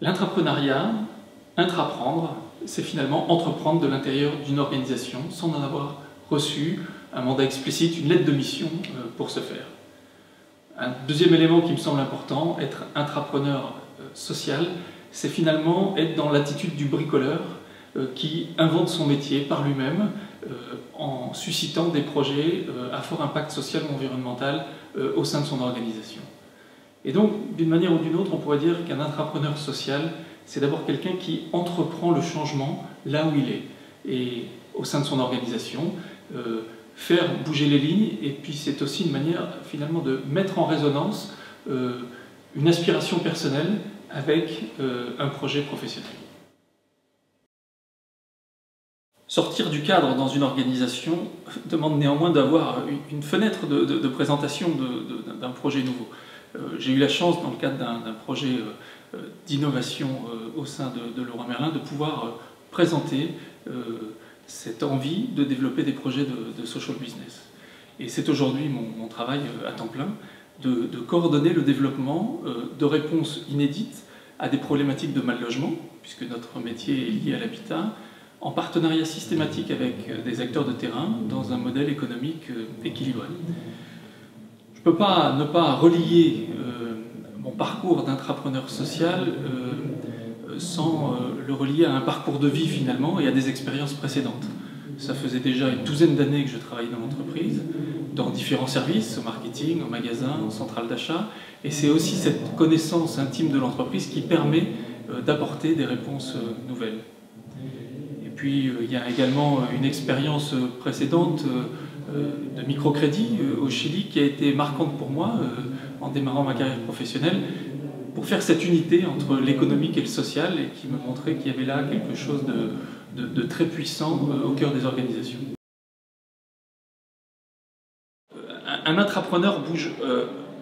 L'intrapreneuriat, intraprendre, c'est finalement entreprendre de l'intérieur d'une organisation sans en avoir reçu un mandat explicite, une lettre de mission pour ce faire. Un deuxième élément qui me semble important, être intrapreneur social, c'est finalement être dans l'attitude du bricoleur qui invente son métier par lui-même en suscitant des projets à fort impact social ou environnemental au sein de son organisation. Et donc, d'une manière ou d'une autre, on pourrait dire qu'un intrapreneur social, c'est d'abord quelqu'un qui entreprend le changement là où il est, et au sein de son organisation, faire bouger les lignes, et puis c'est aussi une manière finalement de mettre en résonance une aspiration personnelle avec un projet professionnel. Sortir du cadre dans une organisation demande néanmoins d'avoir une fenêtre de présentation d'un projet nouveau. J'ai eu la chance, dans le cadre d'un projet d'innovation au sein de Leroy Merlin, de pouvoir présenter cette envie de développer des projets de social business. Et c'est aujourd'hui mon travail à temps plein de coordonner le développement de réponses inédites à des problématiques de mal logement, puisque notre métier est lié à l'habitat, en partenariat systématique avec des acteurs de terrain dans un modèle économique équilibré. Je ne peux pas ne pas relier mon parcours d'intrapreneur social sans le relier à un parcours de vie finalement et à des expériences précédentes. Ça faisait déjà une douzaine d'années que je travaillais dans l'entreprise, dans différents services, au marketing, au magasin, en centrale d'achat, et c'est aussi cette connaissance intime de l'entreprise qui permet d'apporter des réponses nouvelles. Et puis il y a également une expérience précédente de microcrédit au Chili qui a été marquante pour moi en démarrant ma carrière professionnelle pour faire cette unité entre l'économique et le social et qui me montrait qu'il y avait là quelque chose de très puissant au cœur des organisations. Un intrapreneur bouge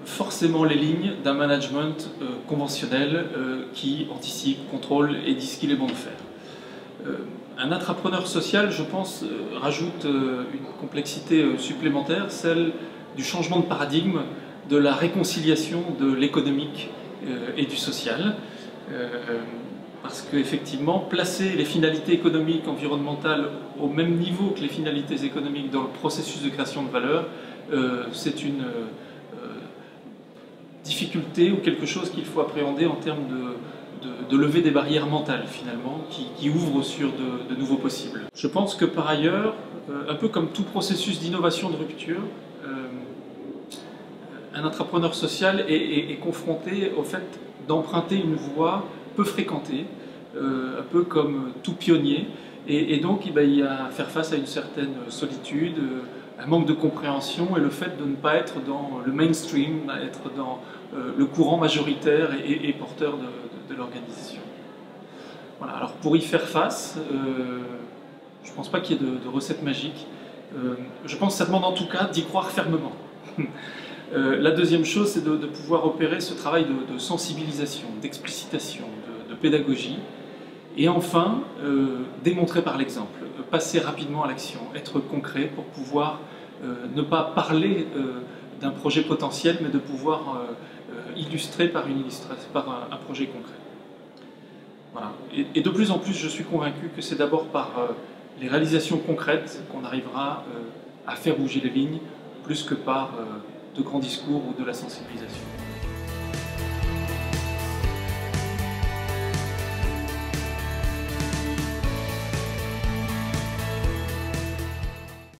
forcément les lignes d'un management conventionnel qui anticipe, contrôle et dit ce qu'il est bon de faire. Un intrapreneur social, je pense, rajoute une complexité supplémentaire, celle du changement de paradigme, de la réconciliation de l'économique et du social. Parce qu'effectivement, placer les finalités économiques, environnementales au même niveau que les finalités économiques dans le processus de création de valeur, c'est une difficulté ou quelque chose qu'il faut appréhender en termes de lever des barrières mentales finalement qui ouvrent sur de nouveaux possibles. Je pense que par ailleurs, un peu comme tout processus d'innovation de rupture, un entrepreneur social est confronté au fait d'emprunter une voie peu fréquentée, un peu comme tout pionnier, et donc il y a à faire face à une certaine solitude, un manque de compréhension et le fait de ne pas être dans le mainstream, être dans le courant majoritaire et porteur de l'organisation. Voilà. Alors pour y faire face, je ne pense pas qu'il y ait de recette magique. Je pense que ça demande en tout cas d'y croire fermement. La deuxième chose, c'est de pouvoir opérer ce travail de sensibilisation, d'explicitation, de pédagogie. Et enfin, démontrer par l'exemple, passer rapidement à l'action, être concret pour pouvoir ne pas parler d'un projet potentiel, mais de pouvoir illustrer par un projet concret. Voilà. Et de plus en plus, je suis convaincu que c'est d'abord par les réalisations concrètes qu'on arrivera à faire bouger les lignes, plus que par de grands discours ou de la sensibilisation.